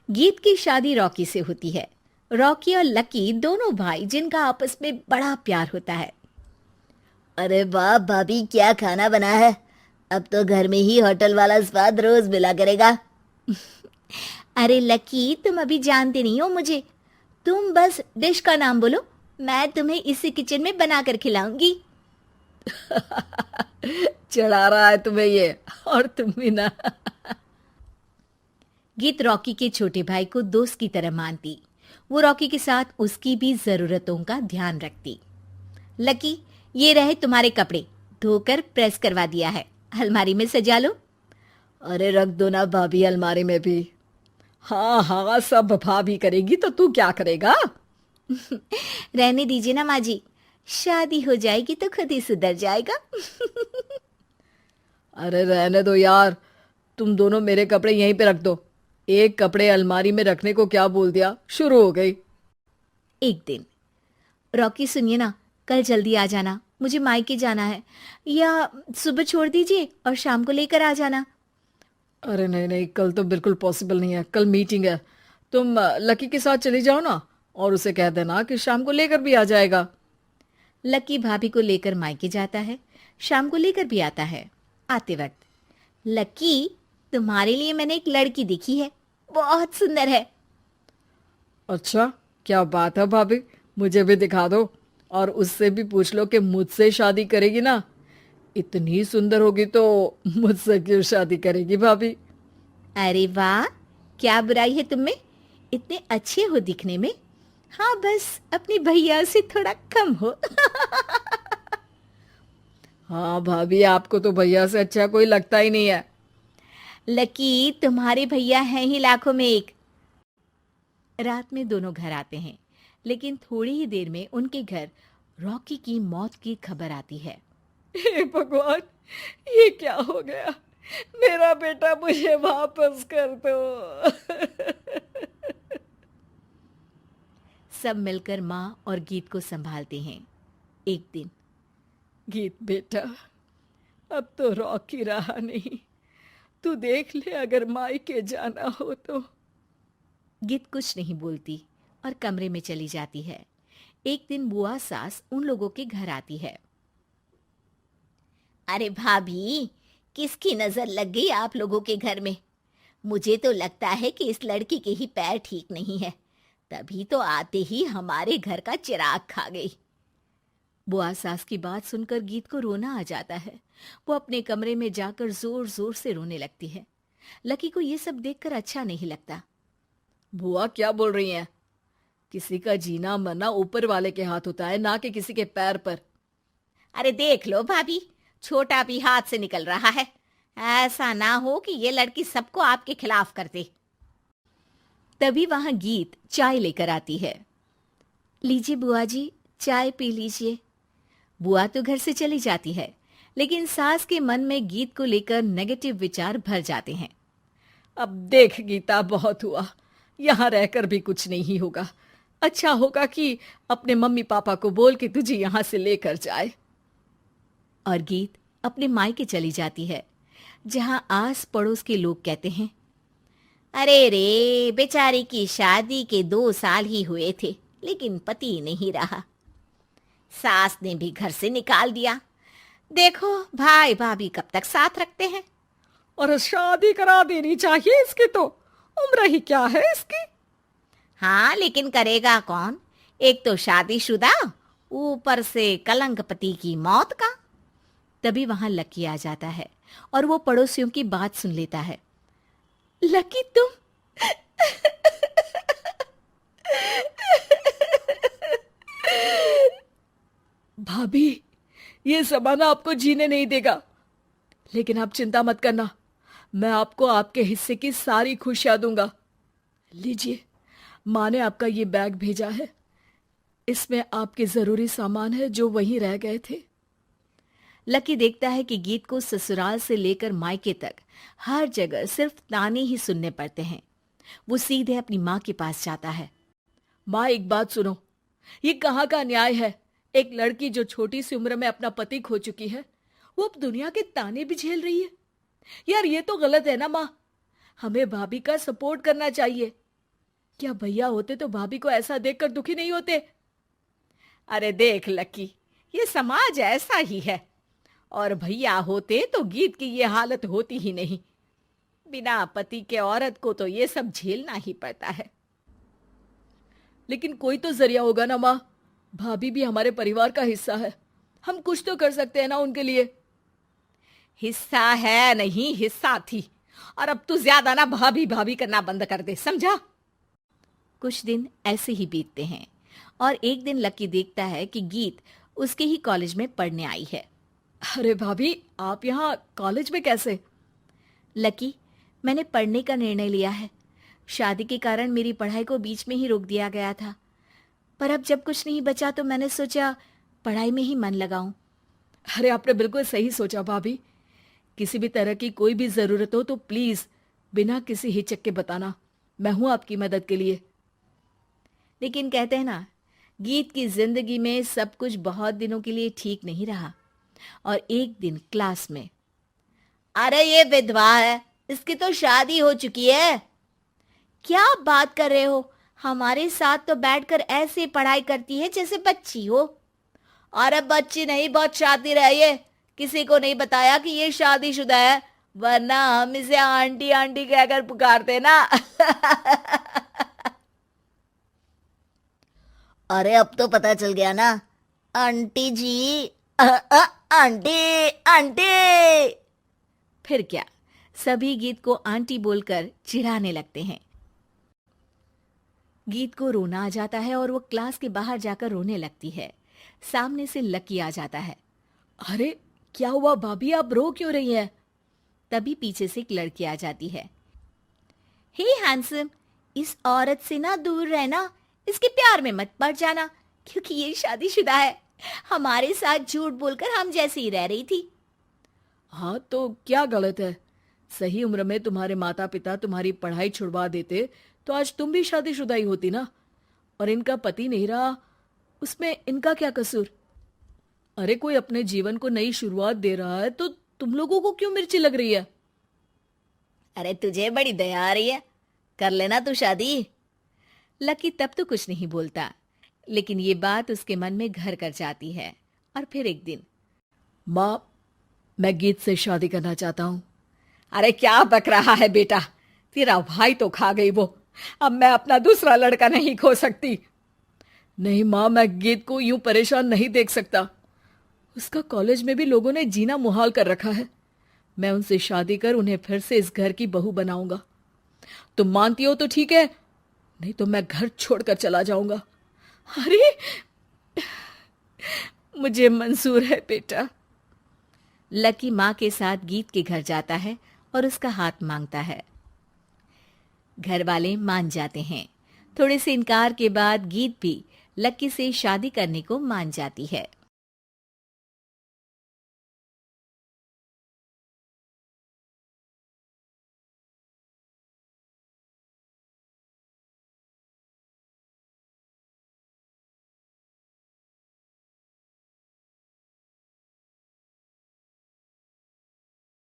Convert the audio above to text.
गीत की शादी रॉकी से होती है। रॉकी और लकी दोनों भाई जिनका आपस में बड़ा प्यार होता है। अरे वाह भाभी, क्या खाना बना है। अब तो घर में ही होटल वाला स्वाद रोज मिला करेगा। अरे लकी, तुम अभी जानते नहीं हो मुझे। तुम बस डिश का नाम बोलो, मैं तुम्हें इसी किचन में बनाकर खिलाऊंगी। चढ़ा रहा है तुम्हें ये। और तुम भी ना। गीत रॉकी के छोटे भाई को दोस्त की तरह मानती। वो रॉकी के साथ उसकी भी जरूरतों का ध्यान रखती। लकी, ये रहे तुम्हारे कपड़े, धोकर प्रेस करवा दिया है, अलमारी में सजा लो। अरे रख दो ना भाभी अलमारी में भी। हाँ हाँ, सब भाभी करेगी तो तू क्या करेगा। रहने दीजिए ना माँ जी, शादी हो जाएगी तो खुद ही सुधर जाएगा। अरे रहने दो यार, तुम दोनों मेरे कपड़े यहीं पे रख दो। एक कपड़े अलमारी में रखने को क्या बोल दिया, शुरू हो गई। एक दिन, रॉकी सुनिए ना, कल जल्दी आ जाना, मुझे मायके जाना है, या सुबह छोड़ दीजिए और शाम को लेकर आ जाना। अरे नहीं नहीं, कल तो बिल्कुल पॉसिबल नहीं है, कल मीटिंग है। तुम लकी के साथ चली जाओ ना, और उसे कह देना कि शाम को लेकर भी आ जाएगा। लकी भाभी को लेकर मायके जाता है, शाम को लेकर भी आता है। आते वक्त, लकी, तुम्हारे लिए मैंने एक लड़की देखी है, बहुत सुंदर है। अच्छा, क्या बात है भाभी, मुझे भी दिखा दो। और उससे भी पूछ लो कि मुझसे शादी करेगी ना। इतनी सुंदर होगी तो मुझसे क्यों शादी करेगी भाभी। अरे वाह, क्या बुराई है तुम में, इतने अच्छे हो दिखने में। हाँ, बस अपनी भैया से थोड़ा कम हो। हाँ भाभी, आपको तो भैया से अच्छा कोई लगता ही नहीं है। लकी, तुम्हारे भैया हैं ही लाखों में एक। रात में दोनों घर आते हैं, लेकिन थोड़ी ही देर में उनके घर रॉकी की मौत की खबर आती है। हे भगवान, ये क्या हो गया। मेरा बेटा मुझे वापस कर दो। सब मिलकर माँ और गीत को संभालते हैं। एक दिन, गीत बेटा, अब तो रॉकी रहा नहीं। तू देख ले, अगर मायके जाना हो तो। गीत कुछ नहीं बोलती और कमरे में चली जाती है। एक दिन बुआ सास उन लोगों के घर आती है। अरे भाभी, किसकी नजर लग गई आप लोगों के घर में। मुझे तो लगता है कि इस लड़की के ही पैर ठीक नहीं है, तभी तो आते ही हमारे घर का चिराग खा गई। बुआ सास की बात सुनकर गीत को रोना आ जाता है। वो अपने कमरे में जाकर जोर जोर से रोने लगती है। लकी को ये सब देखकर अच्छा नहीं लगता। बुआ क्या बोल रही हैं? किसी का जीना मरना ऊपर वाले के हाथ होता है, ना कि किसी के पैर पर। अरे देख लो भाभी, छोटा भी हाथ से निकल रहा है। ऐसा ना हो कि ये लड़की सबको आपके खिलाफ कर दे। तभी वहां गीत चाय लेकर आती है। लीजिए बुआ जी, चाय पी लीजिए। बुआ तो घर से चली जाती है, लेकिन सास के मन में गीत को लेकर नेगेटिव विचार भर जाते हैं। अब देख गीता, बहुत हुआ, यहाँ रहकर भी कुछ नहीं होगा। अच्छा होगा कि अपने मम्मी पापा को बोल के तुझे यहाँ से लेकर जाए। और गीत अपने मायके चली जाती है, जहां आस पड़ोस के लोग कहते हैं, अरे रे, बेचारी की शादी के 2 साल ही हुए थे, लेकिन पति नहीं रहा। सास ने भी घर से निकाल दिया। देखो भाई भाभी कब तक साथ रखते हैं। और शादी करा देनी चाहिए इसकी, तो उम्र ही क्या है इसकी। हाँ, लेकिन करेगा कौन। एक तो शादीशुदा, ऊपर से कलंक पति की मौत का। तभी वहां लकी आ जाता है और वो पड़ोसियों की बात सुन लेता है। लकी, तुम भाभी, ये जमाना आपको जीने नहीं देगा। लेकिन आप चिंता मत करना, मैं आपको आपके हिस्से की सारी खुशियां दूंगा। लीजिए, माँ ने आपका ये बैग भेजा है। इसमें आपके जरूरी सामान है जो वहीं रह गए थे। लकी देखता है कि गीत को ससुराल से लेकर मायके तक हर जगह सिर्फ ताने ही सुनने पड़ते हैं। वो सीधे अपनी माँ के पास जाता है। माँ, एक बात सुनो, ये कहाँ का न्याय है। एक लड़की जो छोटी सी उम्र में अपना पति खो चुकी है, वो अब दुनिया के ताने भी झेल रही है। यार, ये तो गलत है ना माँ। हमें भाभी का सपोर्ट करना चाहिए। क्या भैया होते तो भाभी को ऐसा देखकर दुखी नहीं होते? अरे देख लकी, ये समाज ऐसा ही है। और भैया होते तो गीत की ये हालत होती ही नहीं। बिना पति के औरत को तो ये सब झेलना ही पड़ता है। लेकिन कोई तो जरिया होगा ना माँ। भाभी भी हमारे परिवार का हिस्सा है, हम कुछ तो कर सकते हैं ना उनके लिए। हिस्सा है नहीं, हिस्सा थी। और अब तू ज्यादा ना भाभी भाभी करना बंद कर दे, समझा? कुछ दिन ऐसे ही बीतते हैं और एक दिन लकी देखता है कि गीत उसके ही कॉलेज में पढ़ने आई है। अरे भाभी, आप यहाँ कॉलेज में कैसे? लकी, मैंने पढ़ने का निर्णय लिया है। शादी के कारण मेरी पढ़ाई को बीच में ही रोक दिया गया था, पर अब जब कुछ नहीं बचा तो मैंने सोचा पढ़ाई में ही मन लगाऊं। अरे आपने बिल्कुल सही सोचा भाभी। किसी भी तरह की कोई भी जरूरत हो तो प्लीज बिना किसी हिचक के बताना, मैं हूं आपकी मदद के लिए। लेकिन कहते हैं ना, गीत की जिंदगी में सब कुछ बहुत दिनों के लिए ठीक नहीं रहा और एक दिन क्लास में, अरे ये विधवा है, इसकी तो शादी हो चुकी है। क्या बात कर रहे हो? हमारे साथ तो बैठकर ऐसे पढ़ाई करती है जैसे बच्ची हो। अरे बच्ची नहीं, बहुत शातिर है ये। किसी को नहीं बताया कि ये शादीशुदा है, वरना हम इसे आंटी आंटी कहकर पुकारते ना। अरे अब तो पता चल गया ना, आंटी जी। Aunty aunty. फिर क्या, सभी गीत को आंटी बोलकर चिढ़ाने लगते हैं। गीत को रोना आ जाता है और वो क्लास के बाहर जाकर रोने लगती है। सामने से लकी आ जाता है। अरे क्या हुआ भाभी, आप रो क्यों रही हैं? तभी पीछे से एक लड़की आ जाती है। हे हैंडसम, इस औरत से ना दूर रहना, इसके प्यार में मत पड़ जाना, क्योंकि ये शादीशुदा है। हमारे साथ झूठ बोलकर हम जैसे ही रह रही थी। हाँ तो क्या गलत है? सही उम्र में तुम्हारे माता पिता तुम्हारी पढ़ाई छुड़वा देते तो आज तुम भी शादीशुदा ही होती ना। और इनका पति नहीं रहा, उसमें इनका क्या कसूर? अरे कोई अपने जीवन को नई शुरुआत दे रहा है तो तुम लोगों को क्यों मिर्ची लग रही है? अरे तुझे बड़ी दया आ रही है, कर लेना तू शादी। लकी तब तो कुछ नहीं बोलता, लेकिन ये बात उसके मन में घर कर जाती है। और फिर एक दिन, माँ, मैं गीत से शादी करना चाहता हूँ। अरे क्या बक रहा है बेटा, तेरा भाई तो खा गई वो, अब मैं अपना दूसरा लड़का नहीं खो सकती। नहीं माँ, मैं गीत को यूं परेशान नहीं देख सकता। उसका कॉलेज में भी लोगों ने जीना मुहाल कर रखा है। मैं उनसे शादी कर उन्हें फिर से इस घर की बहू बनाऊंगा। तुम मानती हो तो ठीक है, नहीं तो मैं घर छोड़कर चला जाऊंगा। अरे मुझे मंजूर है बेटा। लकी माँ के साथ गीत के घर जाता है और उसका हाथ मांगता है। घर वाले मान जाते हैं। थोड़े से इनकार के बाद गीत भी लकी से शादी करने को मान जाती है।